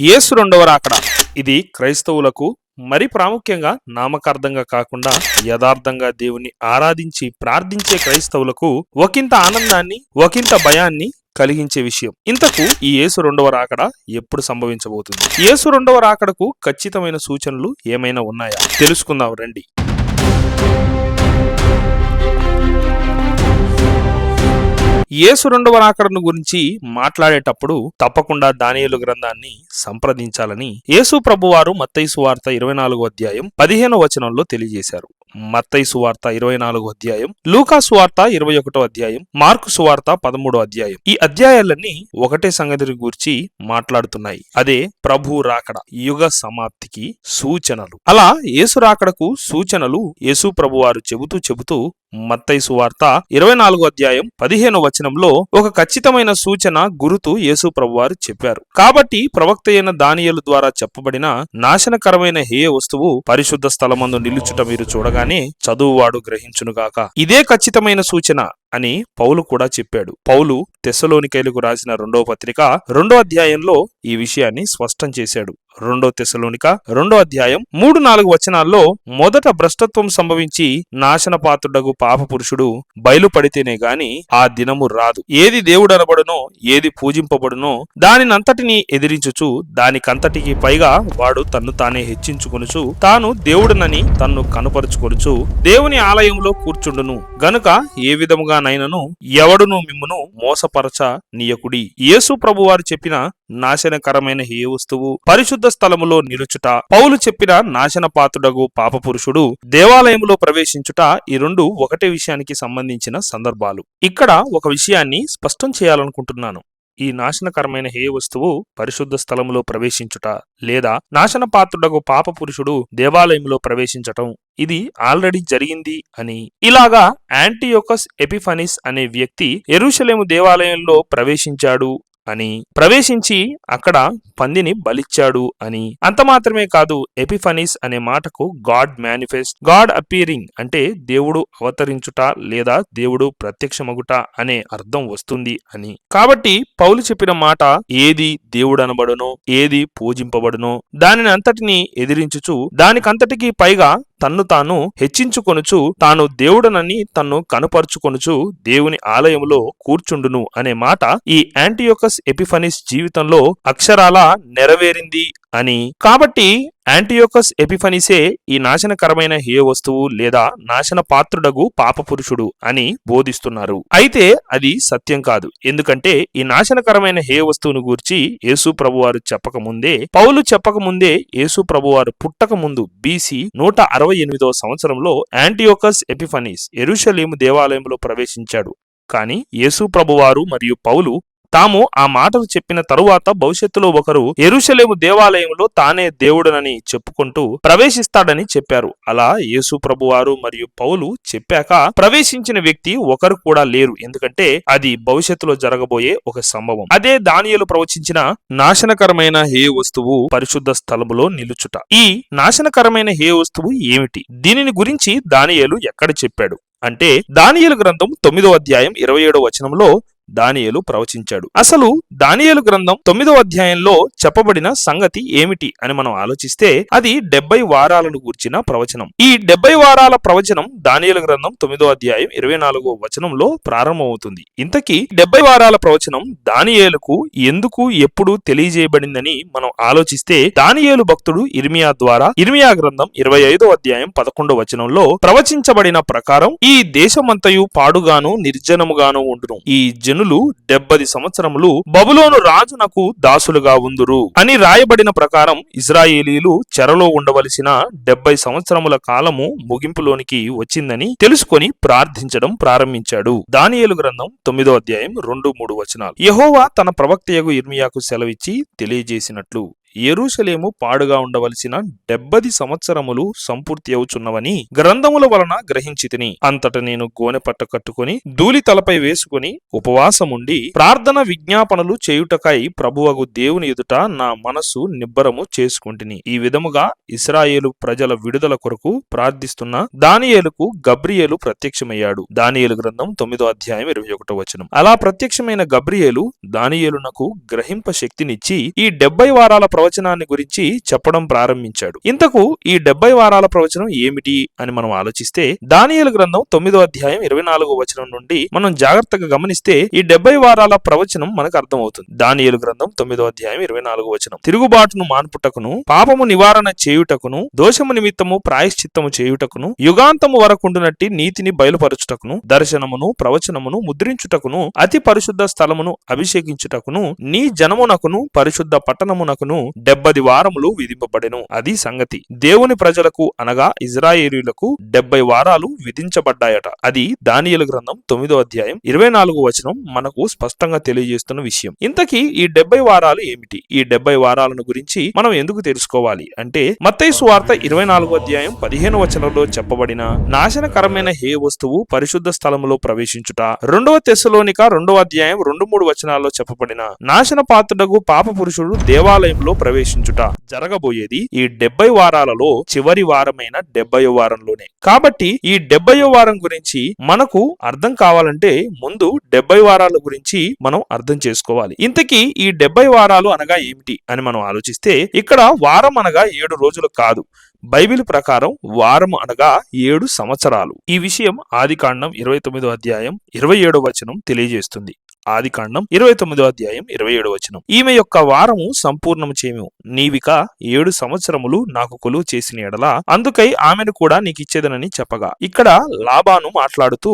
యేసు రెండవ రాకడ ఇది క్రైస్తవులకు మరి ప్రాముఖ్యంగా నామకార్థంగా కాకుండా యథార్థంగా దేవుని ఆరాధించి ప్రార్థించే క్రైస్తవులకు ఒకంత ఆనందాన్ని ఒకంత భయాన్ని కలిగించే విషయం. ఇంతకు ఈ యేసు రెండవ రాకడ ఎప్పుడు సంభవించబోతుంది? యేసు రెండవ రాకడకు ఖచ్చితమైన సూచనలు ఏమైనా ఉన్నాయా? తెలుసుకుందాం రండి. యేసు రెండవ రాకడను గురించి మాట్లాడేటప్పుడు తప్పకుండా దానియేలు గ్రంథాన్ని సంప్రదించాలని యేసు ప్రభువారు మత్తయి సువార్త 24వ అధ్యాయం 15వ వచనంలో తెలియజేశారు. మత్తయి సువార్త 24వ అధ్యాయం, లూకా సువార్త 21వ అధ్యాయం, మార్కు సువార్త 13వ అధ్యాయం. ఈ అధ్యాయాలన్నీ ఒకటే సంగతిని గురించి మాట్లాడుతున్నాయి. అదే ప్రభు రాకడ, యుగ సమాప్తికి సూచనలు. అలా యేసు రాకడకు సూచనలు యేసు ప్రభువారు చెబుతూ మత్తయి సువార్త 24వ అధ్యాయం 15వ వచనంలో ఒక ఖచ్చితమైన సూచన గురుతు యేసు ప్రభువారు చెప్పారు. కాబట్టి ప్రవక్త అయిన దానియేలు ద్వారా చెప్పబడిన నాశనకరమైన హేయ వస్తువు పరిశుద్ధ స్థలమందు నిలుచుట మీరు చూడగానే చదువువాడు గ్రహించునుగాక. ఇదే ఖచ్చితమైన సూచన అని పౌలు కూడా చెప్పాడు. పౌలు తెస్సలోనికైలకు రాసిన 2వ పత్రిక 2వ అధ్యాయంలో ఈ విషయాన్ని స్పష్టం చేశాడు. 2 తెస్సలోనిక 2వ అధ్యాయం 3-4 వచనాల్లో మొదట భ్రష్టత్వం సంభవించి నాశనపాత్రుడగు పాప పురుషుడు బయలుపడితేనే గాని ఆ దినము రాదు. ఏది దేవుడనబడునో ఏది పూజింపబడునో దానినంతటినీ ఎదిరించుచు దానికంతటికి పైగా వాడు తన్ను తానే హెచ్చించుకొనుచు తాను దేవుడనని తన్ను కనుపరుచుకొనుచు దేవుని ఆలయంలో కూర్చుండును గనుక ఏ విధముగా నైనను ఎవడును మిమ్మును మోసపరచ నీయకుడి. యేసు ప్రభువారు చెప్పిన నాశనకరమైన హేయ వస్తువు పరిశుద్ధ స్థలములో నిలుచుట, పౌలు చెప్పిన నాశనపాత్రుడగు పాపపురుషుడు దేవాలయములో ప్రవేశించుట, ఈ రెండు ఒకటే విషయానికి సంబంధించిన సందర్భాలు. ఇక్కడ ఒక విషయాన్ని స్పష్టం చేయాలనుకుంటున్నాను. ఈ నాశనకరమైన హేయ వస్తువు పరిశుద్ధ స్థలములో ప్రవేశించుట లేదా నాశనపాత్రుడగు పాప పురుషుడు దేవాలయంలో ప్రవేశించటం ఇది ఆల్రెడీ జరిగింది అని, ఇలాగా యాంటియోకస్ ఎపిఫనీస్ అనే వ్యక్తి యెరూషలేము దేవాలయంలో ప్రవేశించాడు అని, ప్రవేశించి అక్కడ పందిని బలిచ్చాడు అని. అంత మాత్రమే కాదు, ఎపిఫనీస్ అనే మాటకు గాడ్ మేనిఫెస్ట్, గాడ్ అపియరింగ్ అంటే దేవుడు అవతరించుట లేదా దేవుడు ప్రత్యక్షమగుట అనే అర్థం వస్తుంది అని. కాబట్టి పౌలు చెప్పిన మాట ఏది దేవుడు అనబడునో ఏది పూజింపబడునో దానిని అంతటినీ ఎదిరించుచు దానికంతటికీ పైగా తన్ను తాను హెచ్చించుకొనుచు తాను దేవుడనని తన్ను కనుపరుచుకొనుచు దేవుని ఆలయములో కూర్చుండును అనే మాట ఈ యాంటియోకస్ ఎపిఫనీస్ జీవితంలో అక్షరాల నెరవేరింది అని. కాబట్టి యాంటియోకస్ ఎపిఫనీసే ఈ నాశనకరమైన హేయ వస్తువు లేదా నాశన పాత్రుడగు పాపపురుషుడు అని బోధిస్తున్నారు. అయితే అది సత్యం కాదు. ఎందుకంటే ఈ నాశనకరమైన హేయ వస్తువును గూర్చి యేసు ప్రభువారు చెప్పకముందే, పౌలు చెప్పకముందే, యేసు ప్రభువారు పుట్టక ముందు BC 168వ సంవత్సరంలో యాంటియోకస్ ఎపిఫనీస్ యెరూషలేము దేవాలయంలో ప్రవేశించాడు. కానీ యేసు ప్రభువారు మరియు పౌలు తాము ఆ మాటలు చెప్పిన తరువాత భవిష్యత్తులో ఒకరు యెరూషలేము దేవాలయంలో తానే దేవుడనని చెప్పుకుంటూ ప్రవేశిస్తాడని చెప్పారు. అలా యేసు ప్రభువారు మరియు పౌలు చెప్పాక ప్రవేశించిన వ్యక్తి ఒకరు కూడా లేరు. ఎందుకంటే అది భవిష్యత్తులో జరగబోయే ఒక సంభవం. అదే దానియేలు ప్రవచించిన నాశనకరమైన హేయ వస్తువు పరిశుద్ధ స్థలములో నిలుచుట. ఈ నాశనకరమైన హేయ వస్తువు ఏమిటి? దీనిని గురించి దానియేలు ఎక్కడ చెప్పాడు అంటే దానియేలు గ్రంథం 9వ అధ్యాయం 27వ వచనంలో దానియేలు ప్రవచించాడు. అసలు దానియేలు గ్రంథం 9వ అధ్యాయంలో చెప్పబడిన సంగతి ఏమిటి అని మనం ఆలోచిస్తే అది 70 వారాలను గూర్చిన ప్రవచనం. ఈ 70 వారాల ప్రవచనం దానియేలు గ్రంథం 9వ అధ్యాయం 24వ వచనంలో ప్రారంభమవుతుంది. ఇంతకీ 70 వారాల ప్రవచనం దానియేలుకు ఎందుకు ఎప్పుడు తెలియజేయబడిందని మనం ఆలోచిస్తే దానియేలు భక్తుడు ఇర్మియా ద్వారా ఇర్మియా గ్రంథం 25వ అధ్యాయం 11వ వచనంలో ప్రవచించబడిన ప్రకారం ఈ దేశమంతయు పాడుగాను నిర్జనముగాను ఉండును. ఈ జనులు 70 సంవత్సరములు బబులోను రాజునకు దాసులుగా ఉందురు అని రాయబడిన ప్రకారం ఇజ్రాయేలీలు చెరలో ఉండవలసిన 70 సంవత్సరముల కాలము ముగింపులోనికి వచ్చిందని తెలుసుకొని ప్రార్థించడం ప్రారంభించాడు. దానియేలు గ్రంథం 9వ అధ్యాయం 2-3 వచనాలు. యెహోవా తన ప్రవక్తయగు ఇర్మియాకు సెలవిచ్చి తెలియజేసినట్లు యెరూషలేము పాడుగా ఉండవలసిన 70 సంవత్సరములు సంపూర్తి అవుచున్నవని గ్రంథముల వలన గ్రహించితిని. అంతట నేను గోనె పట్ట కట్టుకుని ధూళి తలపై వేసుకుని ఉపవాసముండి ప్రార్థన విజ్ఞాపనలు చేయుటకై ప్రభువగు దేవుని ఎదుట నా మనస్సు నిబ్బరము చేసుకుంటిని. ఈ విధముగా ఇశ్రాయేలు ప్రజల విడుదల కొరకు ప్రార్థిస్తున్న దానియేలుకు గబ్రియేలు ప్రత్యక్షమయ్యాడు. దానియేలు గ్రంథం 9వ అధ్యాయం 21వ వచనం. అలా ప్రత్యక్షమైన గబ్రియేలు దానియేలునకు గ్రహింప శక్తినిచ్చి ఈ 70 వారాల ప్రవచనాన్ని గురించి చెప్పడం ప్రారంభించాడు. ఇంతకు ఈ 70 వారాల ప్రవచనం ఏమిటి అని మనం ఆలోచిస్తే దానియేలు గ్రంథం 9వ అధ్యాయం 24వ వచనం నుండి మనం జాగ్రత్తగా గమనిస్తే ఈ 70 వారాల ప్రవచనం మనకు అర్థమవుతుంది. దానియేలు గ్రంథం 9వ అధ్యాయం 24వ వచనం: తిరుగుబాటును మాన్పుటకును, పాపము నివారణ చేయుటకును, దోషము నిమిత్తము ప్రాయశ్చిత్తము చేయుటకును, యుగాంతము వరకుండునట్టి నీతిని బయలుపరచుటకును, దర్శనమును ప్రవచనమును ముద్రించుటకును, అతి పరిశుద్ధ స్థలమును అభిషేకించుటకును, నీ జనమునకును పరిశుద్ధ పట్టణమునకును 70 వారములు విధింపబడెను. అది సంగతి. దేవుని ప్రజలకు అనగా ఇజ్రాయేలీయులకు 70 వారాలు విధించబడ్డాయట. అది దానియేలు గ్రంథం 9వ అధ్యాయం 24వ వచనం మనకు స్పష్టంగా తెలియజేస్తున్న విషయం. ఇంతకీ ఈ 70 వారాలు ఏమిటి? ఈ 70 వారాలను గురించి మనం ఎందుకు తెలుసుకోవాలి అంటే మత్తయి సువార్త 24వ అధ్యాయం 15వ వచనంలో చెప్పబడిన నాశనకరమైన హే వస్తువు పరిశుద్ధ స్థలములో ప్రవేశించుట, 2వ తెస్సలోనిక 2వ అధ్యాయం 2-3 వచనాల్లో చెప్పబడిన నాశన పాత్రుడగు పాప పురుషుడు దేవాలయంలో ప్రవేశించుట జరగబోయేది ఈ 70 వారాలలో చివరి వారమైన 70వ వారంలోనే. కాబట్టి ఈ 70వ వారం గురించి మనకు అర్థం కావాలంటే ముందు 70 వారాల గురించి మనం అర్థం చేసుకోవాలి. ఇంతకీ ఈ 70 వారాలు అనగా ఏమిటి అని మనం ఆలోచిస్తే ఇక్కడ వారం అనగా 7 రోజులు కాదు. బైబిల్ ప్రకారం వారం అనగా 7 సంవత్సరాలు. ఈ విషయం ఆదికాండం 29వ అధ్యాయం 27వ వచనం తెలియజేస్తుంది. ఆదికాండం 29వ అధ్యాయం 27వ వచనం: ఈమె యొక్క వారము సంపూర్ణము చేయము, నీవిక 7 సంవత్సరములు నాకు కొలువు చేసిన ఎడల అందుకై ఆమెను కూడా నీకిచ్చేదనని చెప్పగా, ఇక్కడ లాబాను మాట్లాడుతూ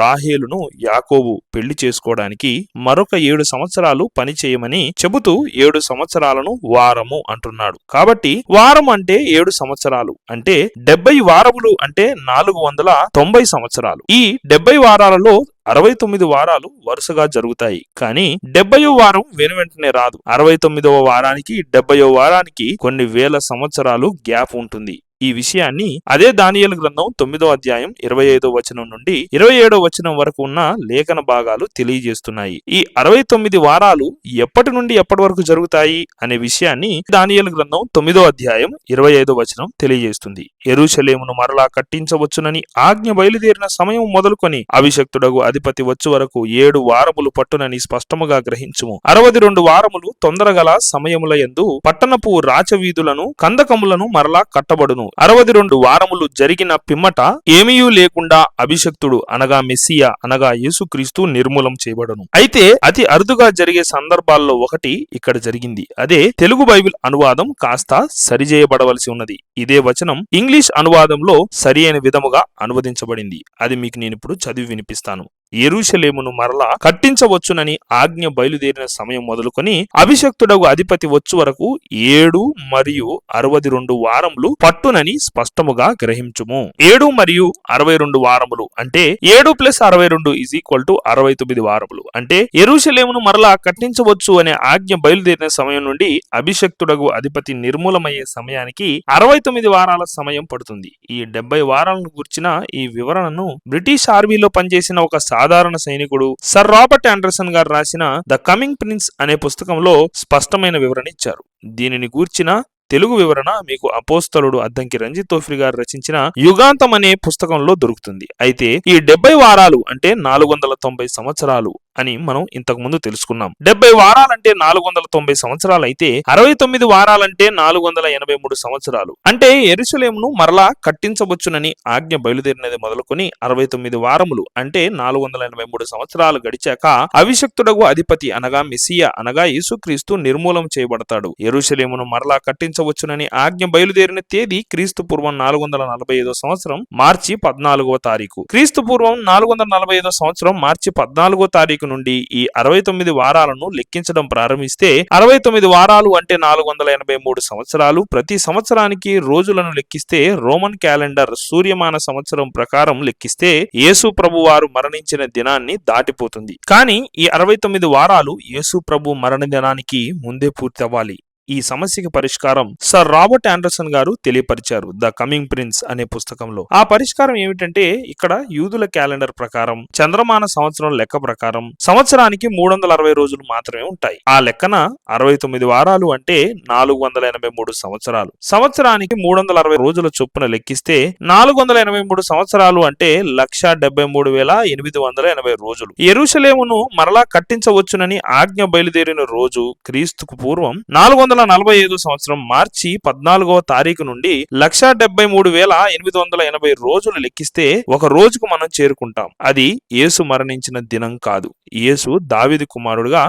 రాహేలును యాకోబు పెళ్లి చేసుకోవడానికి మరొక 7 సంవత్సరాలు పని చేయమని చెబుతూ 7 సంవత్సరాలను వారము అంటున్నాడు. కాబట్టి వారం అంటే 7 సంవత్సరాలు అంటే 70 వారములు అంటే 490 సంవత్సరాలు. ఈ 70 వారాలలో 69 వారాలు వరుసగా జరుగుతాయి. కానీ 70వ వారం వెనువెంటనే రాదు. 69వ వారానికి 70వ వారానికి కొన్ని వేల సంవత్సరాలు గ్యాప్ ఉంటుంది. ఈ విషయాన్ని అదే దానియేలు గ్రంథం 9వ అధ్యాయం 25వ వచనం నుండి 27వ వచనం వరకు ఉన్న లేఖన భాగాలు తెలియజేస్తున్నాయి. ఈ 69 వారాలు ఎప్పటి నుండి ఎప్పటి వరకు జరుగుతాయి అనే విషయాన్ని దానియేలు గ్రంథం 9వ అధ్యాయం 25వ వచనం తెలియజేస్తుంది. యెరూషలేమును మరలా కట్టించవచ్చునని ఆజ్ఞ బయలుదేరిన సమయం మొదలుకొని అభిషక్తుడగు అధిపతి వచ్చు వరకు 7 వారములు పట్టునని స్పష్టముగా గ్రహించుము. 62 వారములు తొందరగల సమయముల యందు పట్టణపు రాచవీధులను కందకములను మరలా కట్టబడును. 62 వారములు జరిగిన పిమ్మట ఏమీయూ లేకుండా అభిషక్తుడు అనగా మెస్సియా అనగా యేసుక్రీస్తు నిర్మూలం చేయబడును. అయితే అతి అరుదుగా జరిగే సందర్భాల్లో ఒకటి ఇక్కడ జరిగింది. అదే తెలుగు బైబిల్ అనువాదం కాస్త సరిచేయబడవలసి ఉన్నది. ఇదే వచనం ఇంగ్లీష్ అనువాదంలో సరి అయిన విధముగా అనువదించబడింది. అది మీకు నేను ఇప్పుడు చదివి వినిపిస్తాను. యెరూషలేమును మరలా కట్టించవచ్చునని ఆజ్ఞ బయలుదేరిన సమయం మొదలుకొని అభిషక్తుడగు అధిపతి వచ్చు వరకు 7 మరియు 62 వారములు పట్టునని స్పష్టముగా గ్రహించుము. 7 మరియు 62 వారములు అంటే 7 + 62 = 69 వారములు. అంటే యెరూషలేమును మరలా కట్టించవచ్చు అనే ఆజ్ఞ బయలుదేరిన సమయం నుండి అభిషక్తుడగు అధిపతి నిర్మూలమయ్యే సమయానికి 69 వారాల సమయం పడుతుంది. ఈ 70 వారాలను గుర్చిన ఈ వివరణను బ్రిటిష్ ఆర్మీలో పనిచేసిన ఒక సాధారణ సైనికుడు సర్ రాబర్ట్ ఆండర్సన్ గారు రాసిన ద కమింగ్ ప్రిన్స్ అనే పుస్తకంలో స్పష్టమైన వివరణ ఇచ్చారు. దీనిని గూర్చిన తెలుగు వివరణ మీకు అపోస్తలుడు అద్దంకి రంజిత్ తోఫ్రి గారు రచించిన యుగాంతం అనే పుస్తకంలో దొరుకుతుంది. అయితే ఈ 70 వారాలు అంటే 490 సంవత్సరాలు అని మనం ఇంతకు ముందు తెలుసుకున్నాం. 70 వారాలంటే 490 సంవత్సరాలు అయితే 69 వారాలంటే 483 సంవత్సరాలు. అంటే యెరూషలేమును మరలా కట్టించవచ్చునని ఆజ్ఞ బయలుదేరినది మొదలుకొని 69 వారములు అంటే 483 సంవత్సరాలు గడిచాక అభిషక్తుడగు అధిపతి అనగా మెస్సియా అనగా యేసుక్రీస్తు నిర్మూలం చేయబడతాడు. యెరూషలేమును మరలా కట్టించవచ్చునని ఆజ్ఞ బయలుదేరిన తేదీ క్రీస్తు పూర్వం 445 సంవత్సరం మార్చి 14వ తారీఖు. క్రీస్తు పూర్వం 445 సంవత్సరం మార్చి 14వ తారీఖు నుండి ఈ 69 వారాలను లెక్కించడం ప్రారంభిస్తే 69 వారాలు అంటే 483 సంవత్సరాలు. ప్రతి సంవత్సరానికి రోజులను లెక్కిస్తే రోమన్ క్యాలెండర్ సూర్యమాన సంవత్సరం ప్రకారం లెక్కిస్తే యేసు ప్రభు వారు మరణించిన దినాన్ని దాటిపోతుంది. కానీ ఈ 69 వారాలు యేసు ప్రభు మరణ దినానికి ముందే పూర్తి అవ్వాలి. ఈ సమస్యకి పరిష్కారం సర్ రాబర్ట్ ఆండర్సన్ గారు తెలియపరిచారు ద కమింగ్ ప్రిన్స్ అనే పుస్తకంలో. ఆ పరిష్కారం ఏమిటంటే ఇక్కడ యూదుల క్యాలెండర్ ప్రకారం చంద్రమాన సంవత్సరం లెక్క ప్రకారం సంవత్సరానికి 360 రోజులు మాత్రమే ఉంటాయి. ఆ లెక్కన 69 వారాలు అంటే 483 సంవత్సరాలు. సంవత్సరానికి 360 రోజుల చొప్పున లెక్కిస్తే 483 సంవత్సరాలు అంటే 1,73,880 రోజులు. యెరూషలేమును మరలా కట్టించవచ్చునని ఆజ్ఞ బయలుదేరిన రోజు క్రీస్తుకు పూర్వం 1945 సంవత్సరం మార్చి 14వ తారీఖు నుండి 1,73,880 రోజులు లెక్కిస్తే ఒక రోజుకు మనం చేరుకుంటాం. అది యేసు మరణించిన దినం కాదు. యేసు దావీదు కుమారుడుగా,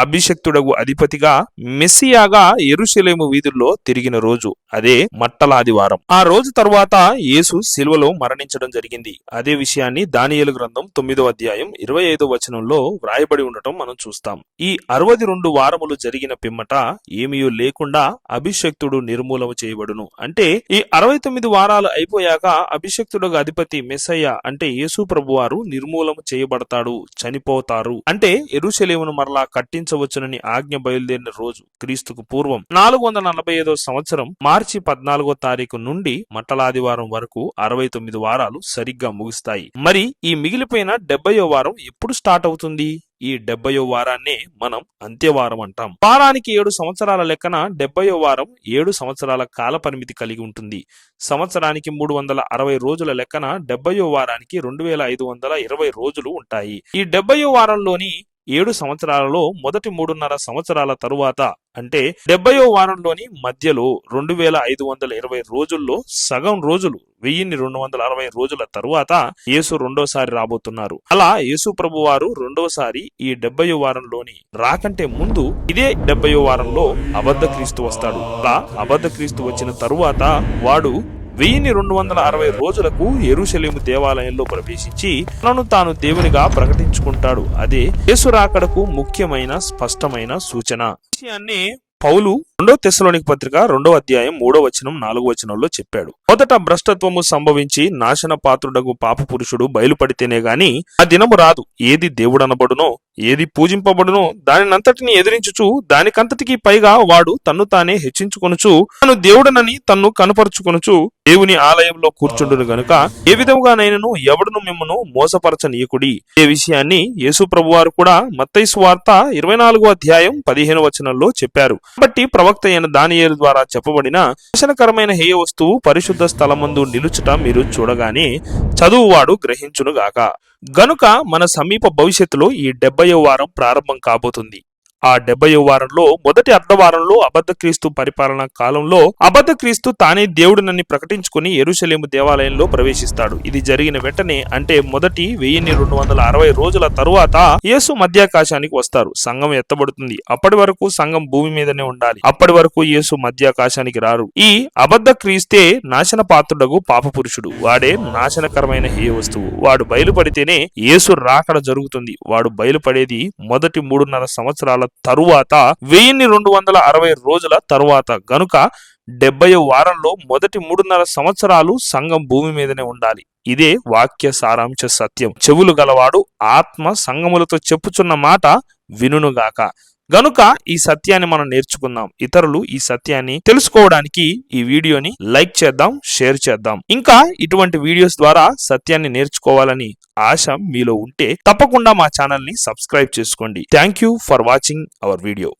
అభిషక్తుడగు అధిపతిగా, మెస్సియాగా యెరూషలేము వీధుల్లో తిరిగిన రోజు. అదే మట్టలాదివారం. ఆ రోజు తరువాత యేసు సిలువలో మరణించడం జరిగింది. అదే విషయాన్ని దానియేలు గ్రంథం 9వ అధ్యాయం 25వ వచనంలో వ్రాయబడి ఉండటం మనం చూస్తాం. ఈ 62 వారములు జరిగిన పిమ్మట ఏమీ లేకుండా అభిషక్తుడు నిర్మూలన చేయబడును. అంటే ఈ 69 వారాలు అయిపోయాక అభిషక్తుడుగా అధిపతి మెస్సయ్య అంటే యేసు ప్రభువారు నిర్మూలన చేయబడతాడు, చనిపోతారు. అంటే యెరూషలేమును మరలా కట్టించవచ్చునని ఆజ్ఞ బయలుదేరిన రోజు క్రీస్తుకు పూర్వం 445వ సంవత్సరం మార్చి 14వ తారీఖు నుండి మట్టలాదివారం వరకు 69 వారాలు సరిగ్గా ముగుస్తాయి. మరి ఈ మిగిలిపోయిన 70వ వారం ఎప్పుడు స్టార్ట్ అవుతుంది? ఈ 70వ వారాన్నే మనం అంత్యవారం అంటాం. వారానికి 7 సంవత్సరాల లెక్కన 70వ వారం 7 సంవత్సరాల కాల పరిమితి కలిగి ఉంటుంది. సంవత్సరానికి 360 రోజుల లెక్కన 70వ వారానికి 2520 రోజులు ఉంటాయి. ఈ 70వ వారంలోని 7 సంవత్సరాలలో మొదటి 3.5 సంవత్సరాల తరువాత అంటే 70వ వారంలోని మధ్యలో 2520 రోజుల్లో సగం రోజులు 1260 రోజుల తరువాత యేసు రెండోసారి రాబోతున్నారు. అలా యేసు ప్రభు వారు రెండోసారి ఈ 70వ వారంలోని రాకంటే ముందు ఇదే 70వ వారంలో అబద్ధ క్రీస్తు వస్తాడు. అలా అబద్ధ క్రీస్తు వచ్చిన తరువాత వాడు 1260 రోజులకు యెరూషలేము దేవాలయంలో ప్రవేశించి తనను తాను దేవునిగా ప్రకటించుకుంటాడు. అదే యేసు రాకడకు ముఖ్యమైన స్పష్టమైన సూచన. విషయాన్ని పౌలు 2 తెస్సలోనిక పత్రిక 2వ అధ్యాయం 3వ వచనం 4వ వచనంలో చెప్పాడు. మొదట భ్రష్టత్వము సంభవించి నాశన పాత్రుడగు పాప పురుషుడు బయలుపడితేనే గాని ఆ దినము రాదు. ఏది దేవుడనబడునో, ఏది పూజింపబడునో దానినంతటిని ఎదిరించుచు దానికంతటికి పైగా వాడు తన్ను తానే హెచ్చించుకొనుచు తను దేవుడనని తన్ను కనపరుచుకొనుచు దేవుని ఆలయంలో కూర్చుండును గనుక ఏ విధముగానైనను ఎవడును మిమ్మును మోసపరచనీయకుడి. ఏ విషయాన్ని యేసు ప్రభువారు కూడా మత్తయి సువార్త 24వ అధ్యాయం 15వ వచనంలో చెప్పారు. కాబట్టి ప్రవక్త అయిన దానియేలు ద్వారా చెప్పబడిన నాశనకరమైన హేయ వస్తువు పరిశుద్ధ స్థలమందు నిలుచుట మీరు చూడగానే చదువువాడు గ్రహించునుగాక. గనుక మన సమీప భవిష్యత్తులో ఈ 70వ వారం ప్రారంభం కాబోతుంది. ఆ 70వ వారంలో మొదటి అర్ధవారంలో అబద్ధ క్రీస్తు పరిపాలన కాలంలో అబద్ధ క్రీస్తు తానే దేవుడినని ప్రకటించుకుని యెరూషలేము దేవాలయంలో ప్రవేశిస్తాడు. ఇది జరిగిన వెంటనే అంటే మొదటి 1260 రోజుల తరువాత యేసు మధ్యాకాశానికి వస్తారు. సంఘం ఎత్తబడుతుంది. అప్పటి వరకు సంఘం భూమి మీదనే ఉండాలి. అప్పటి వరకు యేసు మధ్యాకాశానికి రారు. ఈ అబద్ధ క్రీస్తే నాశన పాత్రుడగు పాప పురుషుడు. వాడే నాశనకరమైన హేయ వస్తువు. వాడు బయలుపడితేనే యేసు రాకడ జరుగుతుంది. వాడు బయలుపడేది మొదటి 3.5 సంవత్సరాల తరువాత 1260 రోజుల తరువాత. గనుక 70వ వారంలో మొదటి 3.5 సంవత్సరాలు సంఘం భూమి మీదనే ఉండాలి. ఇదే వాక్య సారాంశ సత్యం. చెవులు గలవాడు ఆత్మ సంఘములతో చెప్పుచున్న మాట వినుగాక. గనుక ఈ సత్యాన్ని మనం నేర్చుకుందాం. ఇతరులు ఈ సత్యాన్ని తెలుసుకోవడానికి ఈ వీడియోని లైక్ చేద్దాం, షేర్ చేద్దాం. ఇంకా ఇటువంటి వీడియోస్ ద్వారా సత్యాన్ని నేర్చుకోవాలని ఆశ మీలో ఉంటే తప్పకుండా మా ఛానల్ ని సబ్స్క్రైబ్ చేసుకోండి. Thank you for watching our video.